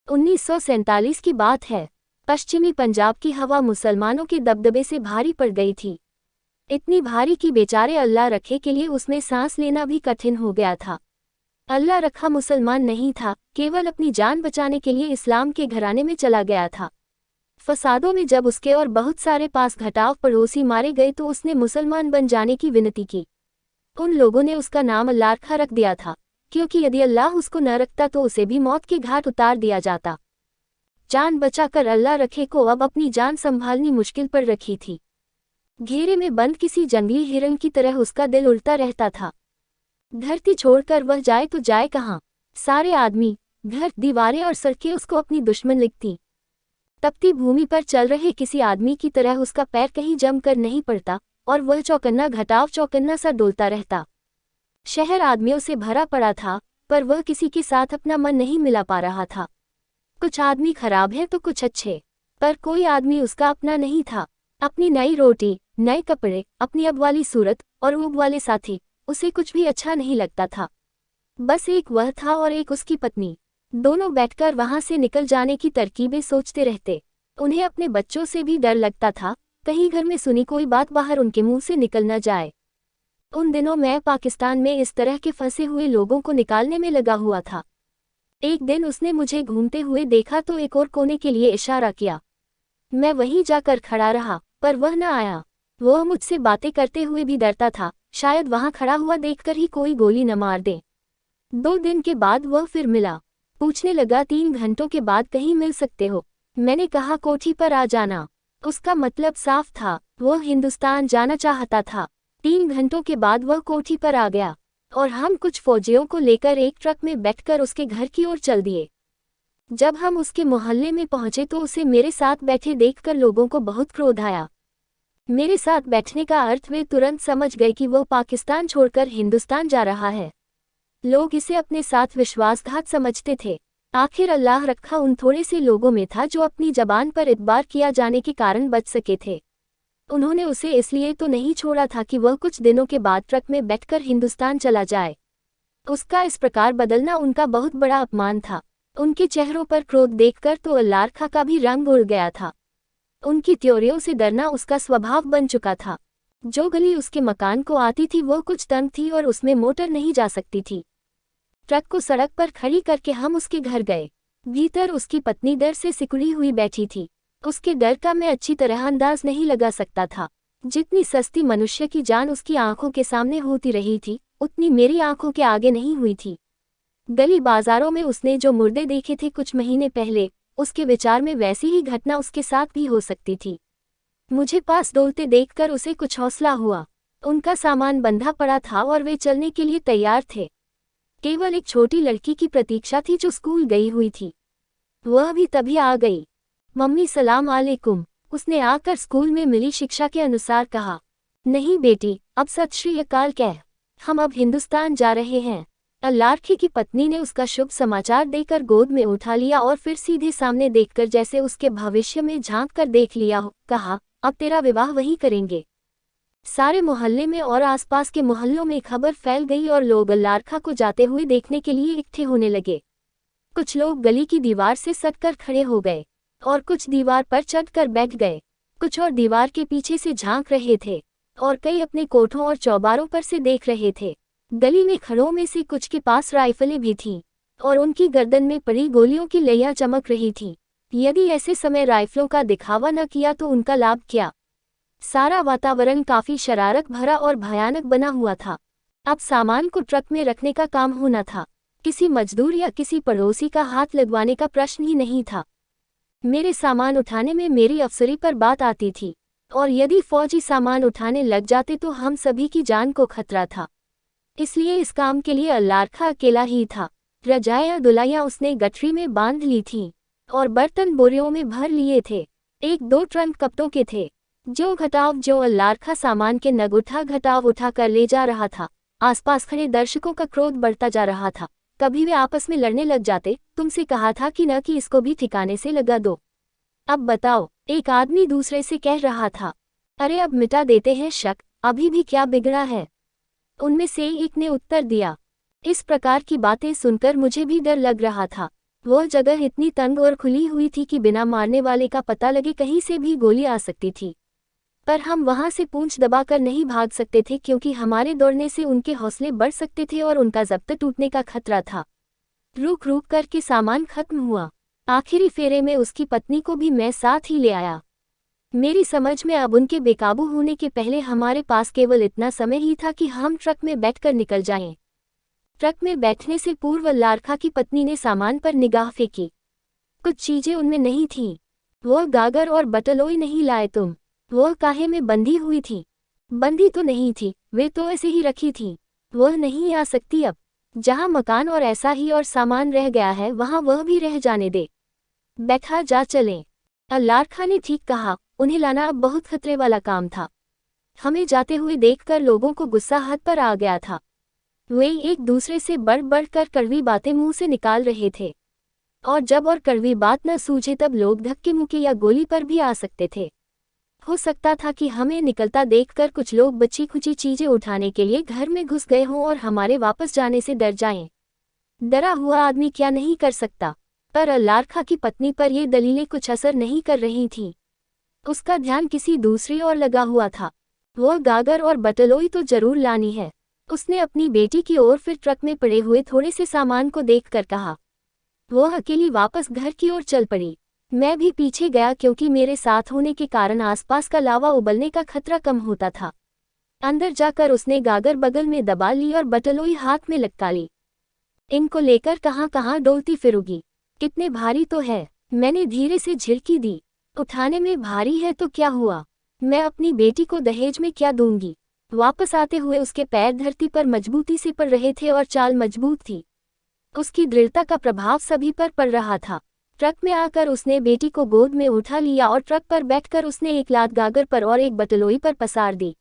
1947 की बात है। पश्चिमी पंजाब की हवा मुसलमानों के दबदबे से भारी पड़ गई थी। इतनी भारी कि बेचारे अल्लाह रखे के लिए उसमें सांस लेना भी कठिन हो गया था। अल्लाह रखा मुसलमान नहीं था, केवल अपनी जान बचाने के लिए इस्लाम के घराने में चला गया था। फसादों में जब उसके और बहुत सारे पास घटाव पड़ोसी मारे गए तो उसने मुसलमान बन जाने की विनती की। उन लोगों ने उसका नाम अल्लाह रखा रख दिया था, क्योंकि यदि अल्लाह उसको न रखता तो उसे भी मौत के घाट उतार दिया जाता। जान बचाकर अल्लाह रखे को अब अपनी जान संभालनी मुश्किल पर रखी थी। घेरे में बंद किसी जंगली हिरण की तरह उसका दिल उड़ता रहता था। धरती छोड़कर वह जाए तो जाए कहाँ। सारे आदमी, घर, दीवारें और सड़कें उसको अपनी दुश्मन लिखती। तपती भूमि पर चल रहे किसी आदमी की तरह उसका पैर कहीं जमकर नहीं पड़ता और वह चौकन्ना घटाव चौकन्ना सा डोलता रहता। शहर आदमियों से भरा पड़ा था, पर वह किसी के साथ अपना मन नहीं मिला पा रहा था। कुछ आदमी खराब है तो कुछ अच्छे, पर कोई आदमी उसका अपना नहीं था। अपनी नई रोटी, नए कपड़े, अपनी अब वाली सूरत और ऊब वाले साथी, उसे कुछ भी अच्छा नहीं लगता था। बस एक वह था और एक उसकी पत्नी। दोनों बैठकर वहां से निकल जाने की तरकीबें सोचते रहते। उन्हें अपने बच्चों से भी डर लगता था, कहीं घर में सुनी कोई बात बाहर उनके मुंह से निकल न जाए। उन दिनों मैं पाकिस्तान में इस तरह के फंसे हुए लोगों को निकालने में लगा हुआ था। एक दिन उसने मुझे घूमते हुए देखा तो एक और कोने के लिए इशारा किया। मैं वहीं जाकर खड़ा रहा, पर वह न आया। वह मुझसे बातें करते हुए भी डरता था, शायद वहां खड़ा हुआ देखकर ही कोई गोली न मार दे। 2 दिन के बाद वह फिर मिला। पूछने लगा 3 घंटों के बाद कहीं मिल सकते हो। मैंने कहा कोठी पर आ जाना। उसका मतलब साफ था, वह हिंदुस्तान जाना चाहता था। 3 घंटों के बाद वह कोठी पर आ गया और हम कुछ फौजियों को लेकर एक ट्रक में बैठकर उसके घर की ओर चल दिए। जब हम उसके मोहल्ले में पहुंचे तो उसे मेरे साथ बैठे देखकर लोगों को बहुत क्रोध आया। मेरे साथ बैठने का अर्थ वे तुरंत समझ गए कि वह पाकिस्तान छोड़कर हिंदुस्तान जा रहा है। लोग इसे अपने साथ विश्वासघात समझते थे। आखिर अल्लाह रखा उन थोड़े से लोगों में था जो अपनी जबान पर इतबार किया जाने के कारण बच सके थे। उन्होंने उसे इसलिए तो नहीं छोड़ा था कि वह कुछ दिनों के बाद ट्रक में बैठकर हिंदुस्तान चला जाए। उसका इस प्रकार बदलना उनका बहुत बड़ा अपमान था। उनके चेहरों पर क्रोध देखकर तो अल्लाह रखा का भी रंग उड़ गया था। उनकी त्योरियों से डरना उसका स्वभाव बन चुका था। जो गली उसके मकान को आती थी वो कुछ तंग थी और उसमें मोटर नहीं जा सकती थी। ट्रक को सड़क पर खड़ी करके हम उसके घर गए। भीतर उसकी पत्नी डर से सिकुड़ी हुई बैठी थी। उसके डर का मैं अच्छी तरह अंदाज नहीं लगा सकता था। जितनी सस्ती मनुष्य की जान उसकी आंखों के सामने होती रही थी, उतनी मेरी आंखों के आगे नहीं हुई थी। गली बाजारों में उसने जो मुर्दे देखे थे कुछ महीने पहले, उसके विचार में वैसी ही घटना उसके साथ भी हो सकती थी। मुझे पास डोलते देखकर उसे कुछ हौसला हुआ। उनका सामान बंधा पड़ा था और वे चलने के लिए तैयार थे। केवल एक छोटी लड़की की प्रतीक्षा थी जो स्कूल गई हुई थी। वह भी तभी आ गई। मम्मी सलाम अलैकुम, उसने आकर स्कूल में मिली शिक्षा के अनुसार कहा। नहीं बेटी, अब सत श्री अकाल कह, हम अब हिंदुस्तान जा रहे हैं। अल्लारखी की पत्नी ने उसका शुभ समाचार देकर गोद में उठा लिया और फिर सीधे सामने देखकर जैसे उसके भविष्य में झांक कर देख लिया हो, कहा, अब तेरा विवाह वहीं करेंगे। सारे मोहल्ले में और आसपास के मोहल्लों में खबर फैल गई और लोग अल्लारखा को जाते हुए देखने के लिए इकट्ठे होने लगे। कुछ लोग गली की दीवार से सटकर खड़े हो गए और कुछ दीवार पर चढ़कर बैठ गए। कुछ और दीवार के पीछे से झांक रहे थे और कई अपने कोठों और चौबारों पर से देख रहे थे। गली में खड़ों में से कुछ के पास राइफलें भी थीं और उनकी गर्दन में पड़ी गोलियों की लैयां चमक रही थीं। यदि ऐसे समय राइफलों का दिखावा न किया तो उनका लाभ क्या। सारा वातावरण काफी शरारत भरा और भयानक बना हुआ था। अब सामान को ट्रक में रखने का काम होना था। किसी मजदूर या किसी पड़ोसी का हाथ लगवाने का प्रश्न ही नहीं था। मेरे सामान उठाने में मेरी अफसरी पर बात आती थी और यदि फौजी सामान उठाने लग जाते तो हम सभी की जान को खतरा था। इसलिए इस काम के लिए अल्लारखा अकेला ही था। रजाया दुलाइयां उसने गठरी में बांध ली थीं और बर्तन बोरियों में भर लिए थे। 1-2 ट्रंक कपड़ों के थे। जो अल्लारखा सामान के नग घटाव उठा कर ले जा रहा था। आसपास खड़े दर्शकों का क्रोध बढ़ता जा रहा था। कभी वे आपस में लड़ने लग जाते, तुमसे कहा था कि न कि इसको भी ठिकाने से लगा दो। अब बताओ, एक आदमी दूसरे से कह रहा था। अरे अब मिटा देते हैं शक, अभी भी क्या बिगड़ा है। उनमें से एक ने उत्तर दिया। इस प्रकार की बातें सुनकर मुझे भी डर लग रहा था। वह जगह इतनी तंग और खुली हुई थी कि बिना मारने वाले का पता लगे कहीं से भी गोली आ सकती थी। पर हम वहां से पूंछ दबाकर नहीं भाग सकते थे क्योंकि हमारे दौड़ने से उनके हौसले बढ़ सकते थे और उनका जब्त टूटने का खतरा था। रुक रुक कर के सामान खत्म हुआ। आखिरी फेरे में उसकी पत्नी को भी मैं साथ ही ले आया। मेरी समझ में अब उनके बेकाबू होने के पहले हमारे पास केवल इतना समय ही था कि हम ट्रक में बैठकर निकल जाएं। ट्रक में बैठने से पूर्व लारखा की पत्नी ने सामान पर निगाह फेंकी। कुछ चीजें उनमें नहीं थीं। वह गागर और बटलोई नहीं लाए तुम? वह काहे में बंधी हुई थी? बंधी तो नहीं थी, वे तो ऐसे ही रखी थी। वह नहीं आ सकती अब। जहाँ मकान और ऐसा ही और सामान रह गया है वहाँ वह भी रह जाने दे। बैठा जा चलें। लारखा ने ठीक कहा, उन्हें लाना अब बहुत खतरे वाला काम था। हमें जाते हुए देखकर लोगों को गुस्सा हद पर आ गया था। वे एक दूसरे से बढ़ बढ़ कर कड़वी बातें मुंह से निकाल रहे थे। और जब और कड़वी बात न सूझे तब लोग धक्के मुक्के या गोली पर भी आ सकते थे। हो सकता था कि हमें निकलता देखकर कुछ लोग बची खुची चीजें उठाने के लिए घर में घुस गए हों और हमारे वापस जाने से डर जाएं। डरा हुआ आदमी क्या नहीं कर सकता, पर लारखा की पत्नी पर ये दलीलें कुछ असर नहीं कर रही थीं। उसका ध्यान किसी दूसरी ओर लगा हुआ था। वह गागर और बटलोई तो जरूर लानी है। उसने अपनी बेटी की ओर फिर ट्रक में पड़े हुए थोड़े से सामान को देखकर कहा। वह अकेली वापस घर की ओर चल पड़ी। मैं भी पीछे गया क्योंकि मेरे साथ होने के कारण आसपास का लावा उबलने का खतरा कम होता था। अंदर जाकर उसने गागर बगल में दबा ली और बटलोई हाथ में लटका ली। इनको लेकर कहाँ कहाँ डोलती फिरूंगी? कितने भारी तो है। मैंने धीरे से झिड़की दी। उठाने में भारी है तो क्या हुआ? मैं अपनी बेटी को दहेज में क्या दूंगी? वापस आते हुए उसके पैर धरती पर मजबूती से पड़ रहे थे और चाल मजबूत थी। उसकी दृढ़ता का प्रभाव सभी पर पड़ रहा था। ट्रक में आकर उसने बेटी को गोद में उठा लिया और ट्रक पर बैठकर उसने एक लात गागर पर और एक बटलोई पर पसार दी।